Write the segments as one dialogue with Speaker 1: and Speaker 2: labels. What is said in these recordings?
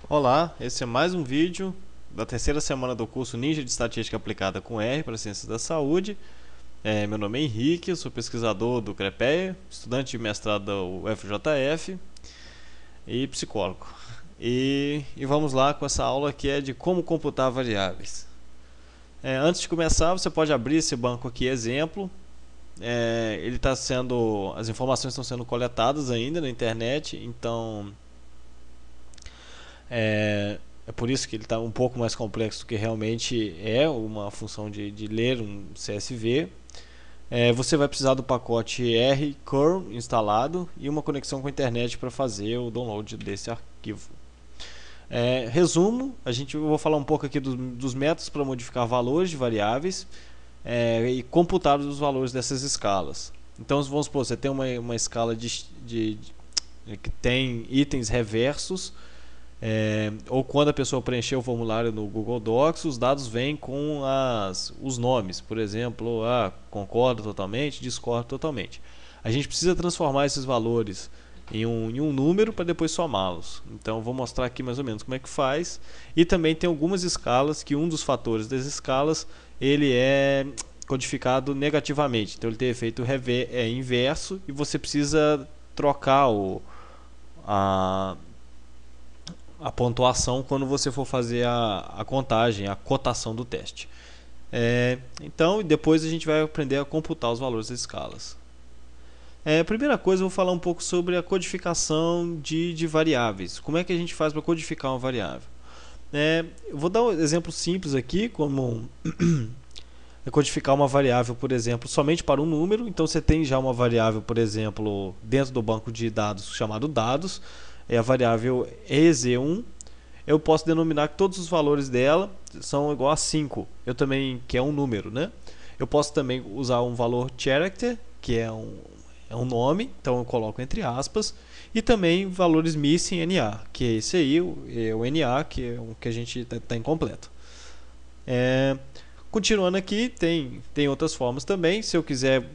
Speaker 1: Olá, esse é mais um vídeo da terceira semana do curso Ninja de Estatística Aplicada com R para Ciências da Saúde. Meu nome é Henrique, eu sou pesquisador do CREPEA, estudante de mestrado da UFJF e psicólogo. E vamos lá com essa aula que é de como computar variáveis. Antes de começar, você pode abrir esse banco aqui, exemplo. As informações estão sendo coletadas ainda na internet, então é por isso que ele está um pouco mais complexo do que realmente é uma função de ler um CSV. Você vai precisar do pacote rcurl instalado e uma conexão com a internet para fazer o download desse arquivo. Resumo, eu vou falar um pouco aqui dos métodos para modificar valores de variáveis e computar os valores dessas escalas. Então vamos supor, você tem uma escala que tem itens reversos, ou quando a pessoa preencher o formulário no Google Docs, os dados vêm com os nomes, por exemplo, concordo totalmente, discordo totalmente. A gente precisa transformar esses valores em um número para depois somá-los. Então vou mostrar aqui mais ou menos como é que faz. E também tem algumas escalas que um dos fatores das escalas ele é codificado negativamente, então ele tem efeito inverso e você precisa trocar a pontuação quando você for fazer a contagem, a cotação do teste. Então, depois a gente vai aprender a computar os valores das escalas. Primeira coisa, eu vou falar um pouco sobre a codificação de variáveis. Como é que a gente faz para codificar uma variável? Eu vou dar um exemplo simples aqui, como codificar uma variável, por exemplo, somente para um número. Então você tem já uma variável, por exemplo, dentro do banco de dados chamado dados, é a variável EZ1. Eu posso denominar que todos os valores dela são igual a 5. Eu também, que é um número, né? Eu posso também usar um valor character, que é um nome, então eu coloco entre aspas, e também valores missing NA, que é esse aí, o NA, que é o que a gente está incompleto. Continuando aqui, tem outras formas também. Se eu quiser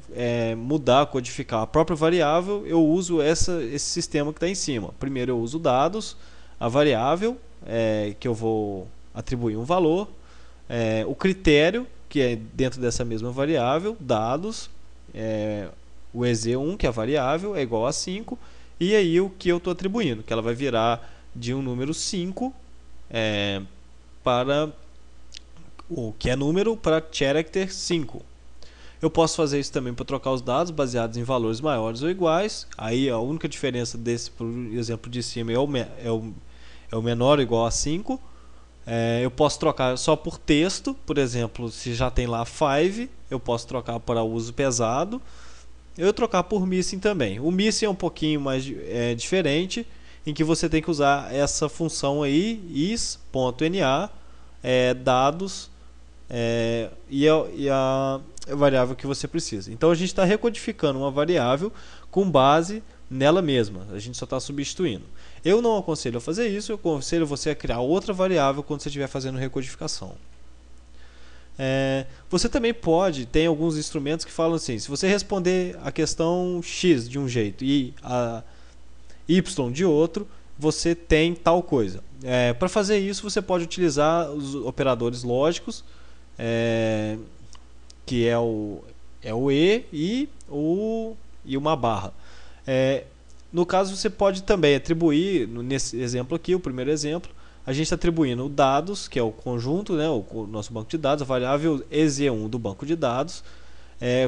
Speaker 1: mudar, codificar a própria variável, eu uso esse sistema que está em cima. Primeiro eu uso dados, a variável, que eu vou atribuir um valor, o critério, que é dentro dessa mesma variável, dados, o EZ1, que é a variável, é igual a 5, e aí o que eu estou atribuindo, que ela vai virar de um número 5 para o que é número para character 5. Eu posso fazer isso também para trocar os dados baseados em valores maiores ou iguais. Aí a única diferença desse, por exemplo de cima, é o menor ou igual a 5. Eu posso trocar só por texto, por exemplo, se já tem lá 5, eu posso trocar para uso pesado. Eu trocar por missing também. O missing é um pouquinho mais diferente, em que você tem que usar essa função aí, is.na, dados, e a variável que você precisa. Então a gente está recodificando uma variável com base nela mesma, a gente só está substituindo. Eu não aconselho a fazer isso, eu aconselho você a criar outra variável quando você estiver fazendo recodificação. Você também tem alguns instrumentos que falam assim, se você responder a questão X de um jeito e a Y de outro, você tem tal coisa. Para fazer isso, você pode utilizar os operadores lógicos, que é o e uma barra. No caso, você pode também atribuir, nesse exemplo aqui, o primeiro exemplo, a gente está atribuindo o dados, que é o conjunto, né, o nosso banco de dados, a variável EZ1 do banco de dados,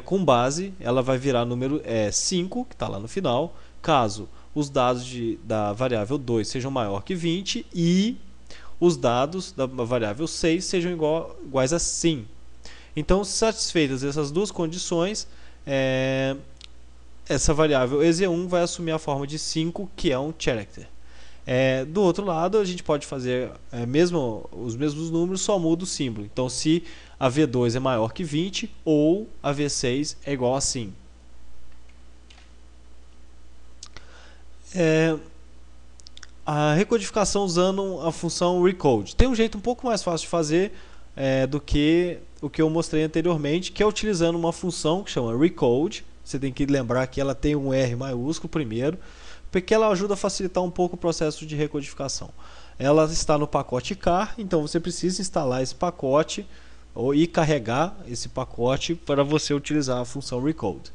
Speaker 1: com base, ela vai virar número 5, que está lá no final, caso os dados da variável 2 sejam maior que 20 e os dados da variável 6 sejam iguais a sim. Então, satisfeitas essas duas condições, essa variável EZ1 vai assumir a forma de 5, que é um character. Do outro lado, a gente pode fazer os mesmos números, só muda o símbolo. Então, se a V2 é maior que 20 ou a V6 é igual a sim. A recodificação usando a função recode. Tem um jeito um pouco mais fácil de fazer do que o que eu mostrei anteriormente, que é utilizando uma função que chama recode. Você tem que lembrar que ela tem um R maiúsculo primeiro, porque ela ajuda a facilitar um pouco o processo de recodificação. ela está no pacote car, então você precisa instalar esse pacote e carregar esse pacote para você utilizar a função recode.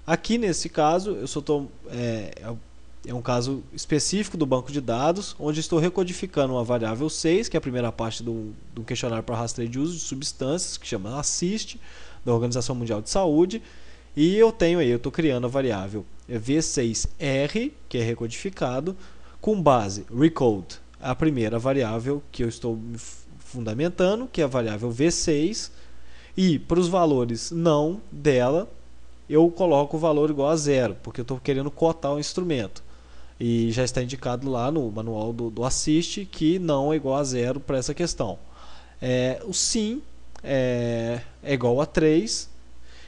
Speaker 1: Aqui nesse caso, eu só estou é um caso específico do banco de dados, onde estou recodificando uma variável 6, que é a primeira parte do questionário para rastreio de uso de substâncias, que chama ASSIST, da Organização Mundial de Saúde, e eu estou criando a variável V6R, que é recodificado, com base recode, a primeira variável que eu estou fundamentando, que é a variável V6, e para os valores não dela, eu coloco o valor igual a 0, porque eu estou querendo cotar o instrumento. E já está indicado lá no manual do ASSIST que não é igual a 0 para essa questão. O sim é igual a 3.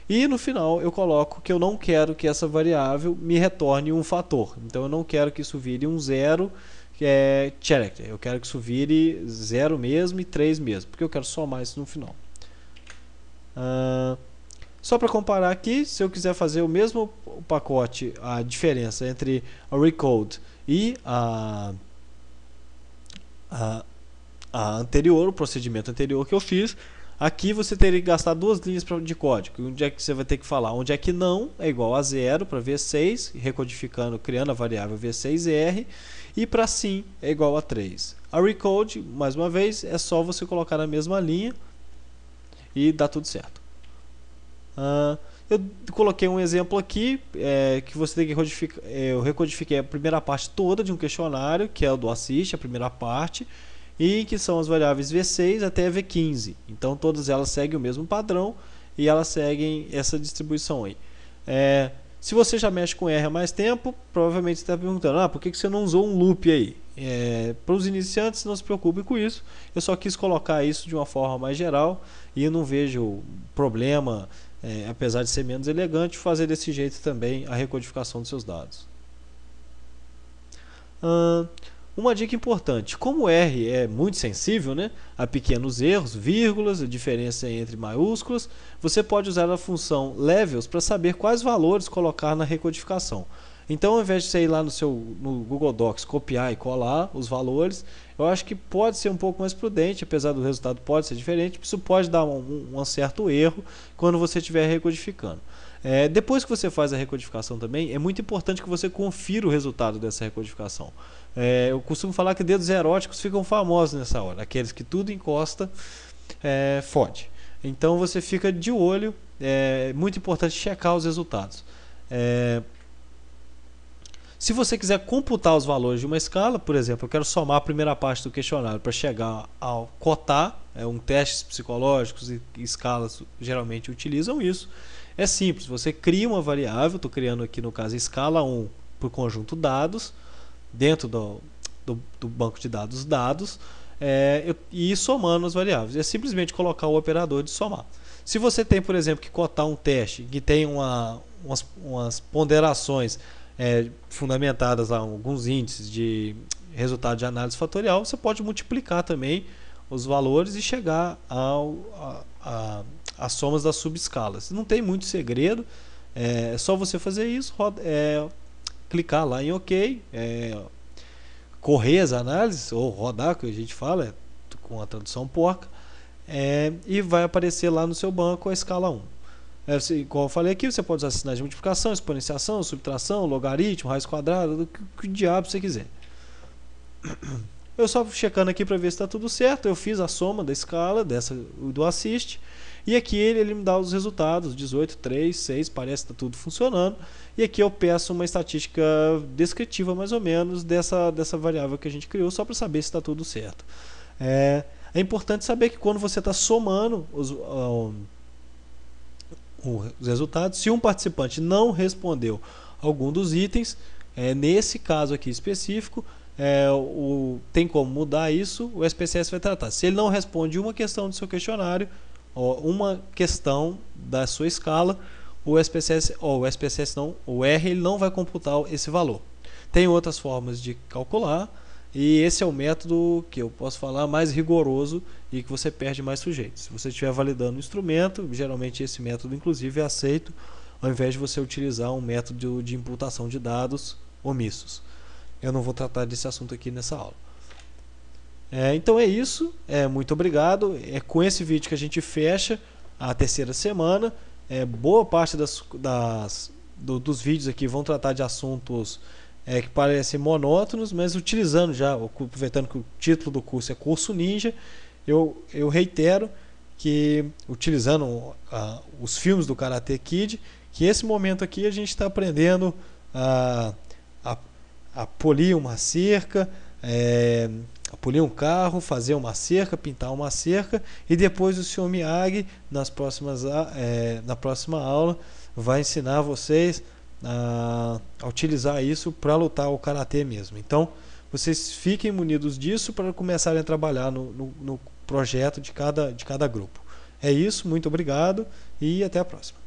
Speaker 1: E no final eu coloco que eu não quero que essa variável me retorne um fator. Então eu não quero que isso vire um 0, que é character. Eu quero que isso vire 0 mesmo e 3 mesmo, porque eu quero somar isso no final. Só para comparar aqui, se eu quiser fazer o mesmo pacote, a diferença entre a recode e a anterior, o procedimento anterior que eu fiz, aqui você teria que gastar 2 linhas de código. Onde é que você vai ter que falar? Onde é que não é igual a 0 para V6, recodificando, criando a variável V6R, e para sim é igual a 3. A recode, mais uma vez, é só você colocar na mesma linha e dá tudo certo. Eu coloquei um exemplo aqui que você tem que recodificar. Eu recodifiquei a primeira parte toda de um questionário, que é o do ASSIST, a primeira parte, e que são as variáveis V6 até V15. Então todas elas seguem o mesmo padrão e elas seguem essa distribuição aí. Se você já mexe com R há mais tempo, provavelmente você está perguntando, por que você não usou um loop aí? Para os iniciantes, não se preocupe com isso. Eu só quis colocar isso de uma forma mais geral e eu não vejo problema, apesar de ser menos elegante, fazer desse jeito também a recodificação dos seus dados. Uma dica importante: como R é muito sensível, né, a pequenos erros, vírgulas, a diferença entre maiúsculas, você pode usar a função levels para saber quais valores colocar na recodificação. Então, ao invés de você ir lá no Google Docs, copiar e colar os valores, eu acho que pode ser um pouco mais prudente, apesar do resultado pode ser diferente, isso pode dar um certo erro quando você estiver recodificando. Depois que você faz a recodificação também, é muito importante que você confira o resultado dessa recodificação. Eu costumo falar que dedos eróticos ficam famosos nessa hora, aqueles que tudo encosta, fode. Então você fica de olho, é muito importante checar os resultados. Se você quiser computar os valores de uma escala, por exemplo, eu quero somar a primeira parte do questionário para chegar ao cotar, testes psicológicos e escalas geralmente utilizam isso. É simples, você cria uma variável, estou criando aqui no caso escala 1 para o conjunto dados, dentro do banco de dados, e somando as variáveis. É simplesmente colocar o operador de somar. Se você tem, por exemplo, que cotar um teste que tem umas ponderações fundamentadas a alguns índices de resultado de análise fatorial, você pode multiplicar também os valores e chegar às somas das subescalas. Não tem muito segredo, é só você fazer isso, clicar lá em OK, correr as análises, ou rodar, que a gente fala, com a tradução porca, e vai aparecer lá no seu banco a escala 1. Como eu falei aqui, você pode usar sinais de multiplicação, exponenciação, subtração, logaritmo, raiz quadrada, o que diabo você quiser. Eu só checando aqui para ver se está tudo certo. Eu fiz a soma da escala do ASSIST, e aqui ele me dá os resultados: 18, 3, 6, parece que está tudo funcionando. E aqui eu peço uma estatística descritiva mais ou menos dessa variável que a gente criou, só para saber se está tudo certo. É importante saber que quando você está somando os resultados, se um participante não respondeu algum dos itens, nesse caso aqui específico, tem como mudar isso, o SPSS vai tratar. Se ele não responde uma questão do seu questionário, uma questão da sua escala, o R ele não vai computar esse valor. Tem outras formas de calcular, e esse é o método que eu posso falar mais rigoroso e que você perde mais sujeitos. Se você estiver validando o instrumento, geralmente esse método inclusive é aceito, ao invés de você utilizar um método de imputação de dados omissos. Eu não vou tratar desse assunto aqui nessa aula. Então é isso, muito obrigado. É com esse vídeo que a gente fecha a terceira semana. Boa parte dos vídeos aqui vão tratar de assuntos que parecem monótonos, mas utilizando já, aproveitando que o título do curso é Curso Ninja, eu reitero que utilizando os filmes do Karate Kid, que esse momento aqui a gente está aprendendo a polir uma cerca, a polir um carro, fazer uma cerca, pintar uma cerca, e depois o Sr. Miyagi na próxima aula vai ensinar vocês a utilizar isso para lutar o karatê mesmo. Então vocês fiquem munidos disso para começarem a trabalhar no projeto de cada grupo. É isso, muito obrigado e até a próxima.